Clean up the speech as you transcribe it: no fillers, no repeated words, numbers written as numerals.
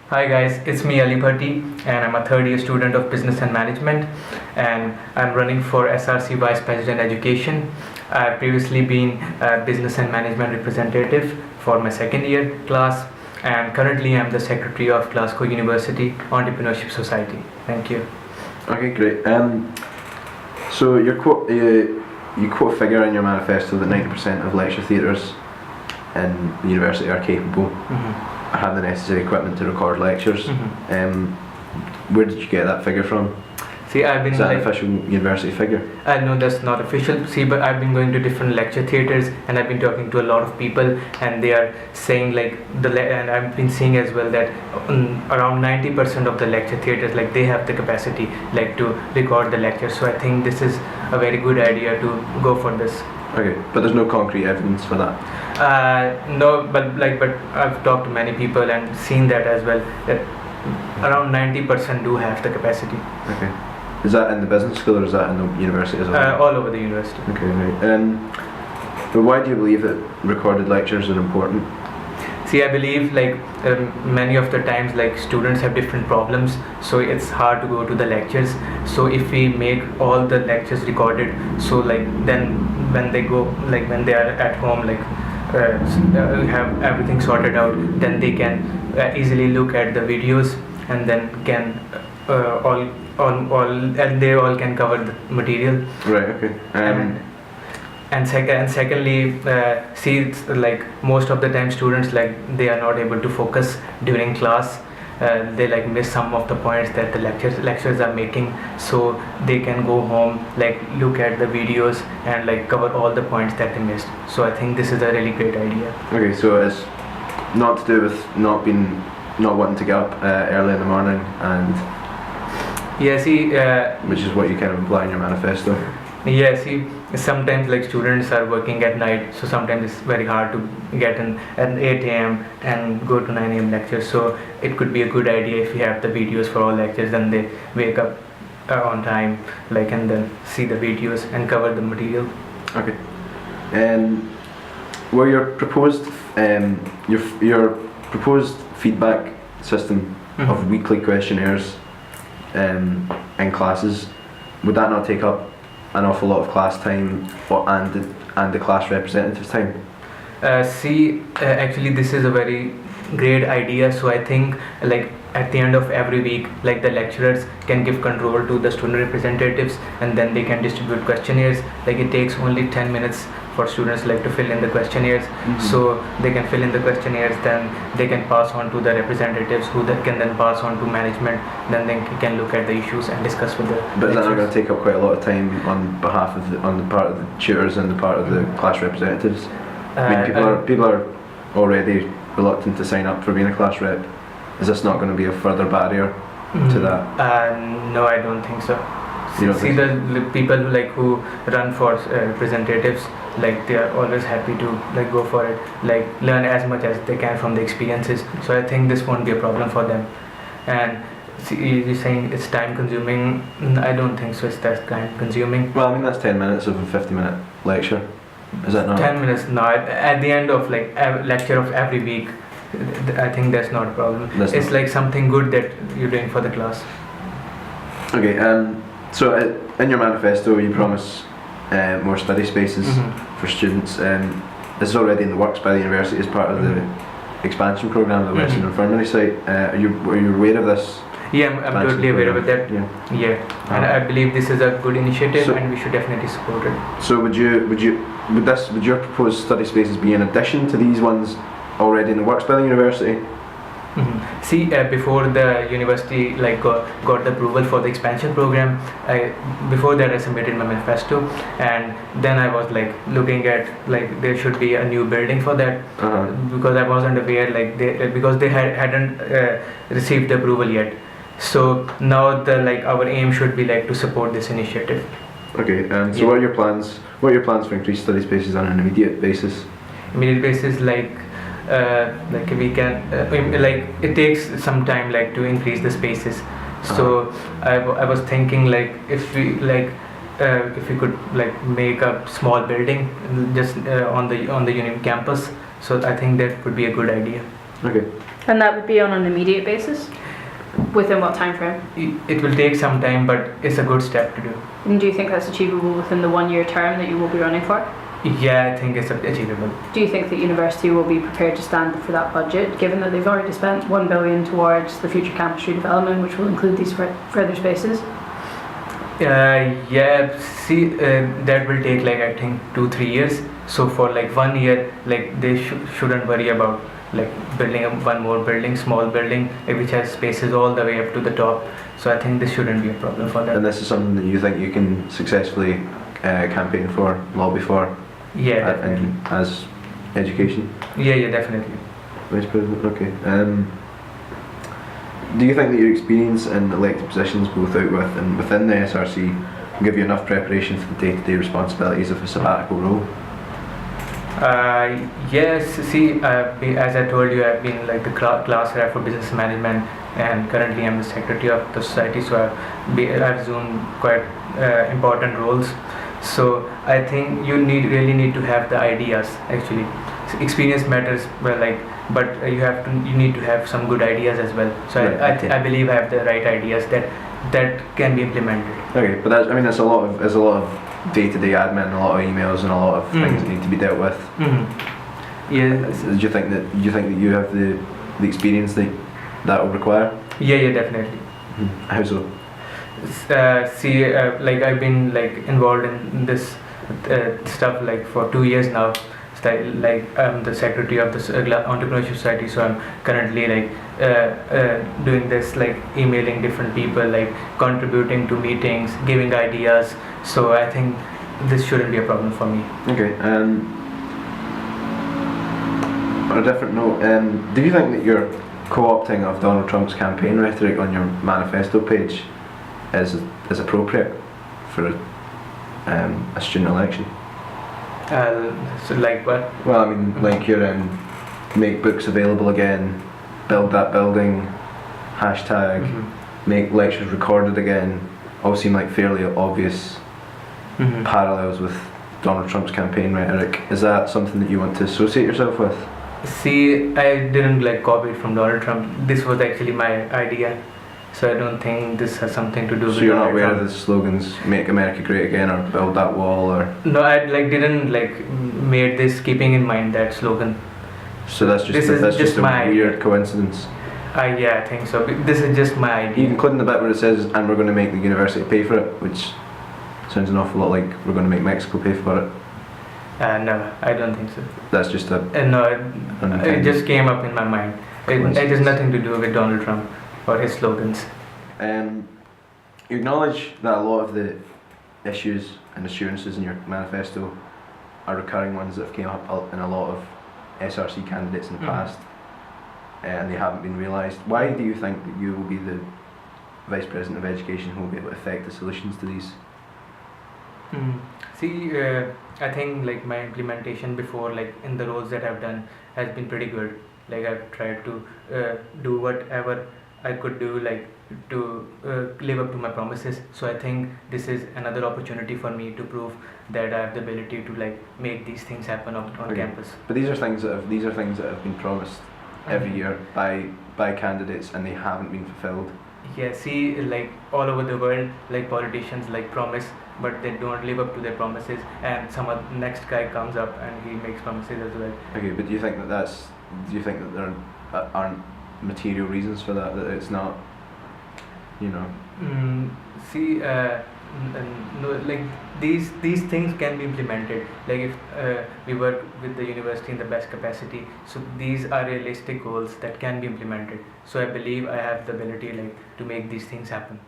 Hi guys, it's me Ali Bhatti and I'm a third year student of Business and Management and I'm running for SRC Vice President Education. I've previously been a Business and Management representative for my second year class and currently I'm the Secretary of Glasgow University Entrepreneurship Society. Thank you. Okay, great. So you quote a figure in your manifesto that 90% of lecture theatres in the university are capable. Have the necessary equipment to record lectures. Where did you get that figure from? See, I've been Is that an official university figure? No, that's not official. See, but I've been going to different lecture theatres and I've been talking to a lot of people and they are saying like and I've been seeing as well that around 90% of the lecture theatres like they have the capacity like to record the lectures. So I think this is a very good idea to go for this. Okay, but there's no concrete evidence for that. No, but I've talked to many people and seen that as well. That around 90% do have the capacity. Okay, is that in the business school or is that in the university as well? All over the university. Okay, right. But why do you believe that recorded lectures are important? See, I believe many of the times like students have different problems, so it's hard to go to the lectures. So if we make all the lectures recorded, so then when they go when they are at home have everything sorted out, then they can easily look at the videos and then can and they all can cover the material. Right. Okay. And secondly, see, it's most of the time students they are not able to focus during class. They miss some of the points that the lecturers are making, so they can go home look at the videos and cover all the points that they missed. So I think this is a really great idea. Okay, so it's not to do with not wanting to get up early in the morning, and yeah, see, which is what you kind of imply in your manifesto. Yeah, see, sometimes students are working at night, so sometimes it's very hard to get in at 8 a.m. and go to 9 a.m. lectures. So it could be a good idea if you have the videos for all lectures, then they wake up on time, and then see the videos and cover the material. Okay. Well, your proposed feedback system of weekly questionnaires in classes, would that not take up an awful lot of class time and the class representatives' time? Actually this is a very great idea. So I think at the end of every week the lecturers can give control to the student representatives and then they can distribute questionnaires. It takes only 10 minutes for students to fill in the questionnaires. So they can fill in the questionnaires, then they can pass on to the representatives who can then pass on to management, then they can look at the issues and discuss with the But is that not lecturers. going to take up quite a lot of time on the part of the tutors and the part of the class representatives? I mean, people are already reluctant to sign up for being a class rep. Is this not going to be a further barrier to that? No, I don't think so. You don't See, think the people who run for representatives, they are always happy to go for it, learn as much as they can from the experiences. So I think this won't be a problem for them. And see, you're saying it's time consuming. I don't think so. It's that time consuming. Well, I mean, that's 10 minutes of a 50-minute lecture. Is that not? 10 minutes. No, at the end of lecture of every week, I think that's not a problem. It's something good that you're doing for the class. Okay. So in your manifesto, you promise more study spaces for students. This is already in the works by the university as part of the expansion program of the Western Infirmary site. Are you aware of this? Yeah, I'm totally aware of that. Yeah. And I believe this is a good initiative and we should definitely support it. So would your proposed study spaces be in addition to these ones already in the works by the university? See, before the university got the approval for the expansion program, before that I submitted my manifesto, and then I was looking at there should be a new building for that, because I wasn't aware because they hadn't received the approval yet. So now our aim should be to support this initiative. Okay. So what are your plans? What are your plans for increased study spaces on an immediate basis? Immediate basis we can it takes some time to increase the spaces. So I was thinking if we could make a small building just on the uni campus. So I think that would be a good idea. Okay. And that would be on an immediate basis? Within what time frame? It will take some time, but it's a good step to do. And do you think that's achievable within the 1 year term that you will be running for? Yeah, I think it's achievable. Do you think that university will be prepared to stand for that budget, given that they've already spent $1 billion towards the future campus redevelopment, which will include these further spaces? Yeah, see, that will take like I think 2-3 years. So for like 1 year, like they shouldn't worry about like building one more building, small building, which has spaces all the way up to the top. So I think this shouldn't be a problem for them. And this is something that you think you can successfully campaign for, lobby for? Yeah, definitely. As education? Yeah, definitely. Vice President, okay. Do you think that your experience in elected positions, both out with and within the SRC, will give you enough preparation for the day-to-day responsibilities of a sabbatical role? Yes, see, as I told you, I've been like the class rep for business management, and currently I'm the secretary of the society, so I've assumed quite important roles. So I think you really need to have the ideas actually. So experience matters, well, like, but you need to have some good ideas as well. So right, I believe I have the right ideas that can be implemented. Okay, but that's a lot of day-to-day admin, a lot of emails, and a lot of things that need to be dealt with. Yeah. Do you think that you have the experience that will require? Yeah, definitely. How so? Like I've been like involved in this stuff like for 2 years now. Like I'm the secretary of the entrepreneurship society, so I'm currently like doing this, like emailing different people, like contributing to meetings, giving ideas. So I think this shouldn't be a problem for me. Okay. On a different note, do you think that your co-opting of Donald Trump's campaign rhetoric on your manifesto page is appropriate for a student election? So like what? Well, I mean, like your make books available again, build that building, hashtag, make lectures recorded again, all seem like fairly obvious parallels with Donald Trump's campaign rhetoric. Is that something that you want to associate yourself with? See, I didn't like copy it from Donald Trump. This was actually my idea. So I don't think this has something to do with. So you're not aware of the slogans "Make America Great Again" or "Build That Wall" or? No, I didn't made this keeping in mind that slogan. So that's just a weird coincidence. Yeah, I think so. This is just my idea. Including the bit where it says, "And we're going to make the university pay for it," which sounds an awful lot like we're going to make Mexico pay for it. No, I don't think so. That's just a. No, it just came up in my mind. It has nothing to do with Donald Trump or his slogans. You acknowledge that a lot of the issues and assurances in your manifesto are recurring ones that have came up in a lot of SRC candidates in the past, and they haven't been realised. Why do you think that you will be the Vice President of Education who will be able to affect the solutions to these? See, I think like my implementation before, like in the roles that I've done, has been pretty good. Like I've tried to do whatever I could do, like to live up to my promises. So I think this is another opportunity for me to prove that I have the ability to like make these things happen on campus. But these are things that have been promised every year by candidates, and they haven't been fulfilled. Yeah, see, like all over the world, like politicians like promise, but they don't live up to their promises, and next guy comes up and he makes promises as well. Okay, but do you think that there aren't material reasons for that it's not, you know? See, no, like these things can be implemented. Like if we work with the university in the best capacity, so these are realistic goals that can be implemented. So I believe I have the ability like to make these things happen.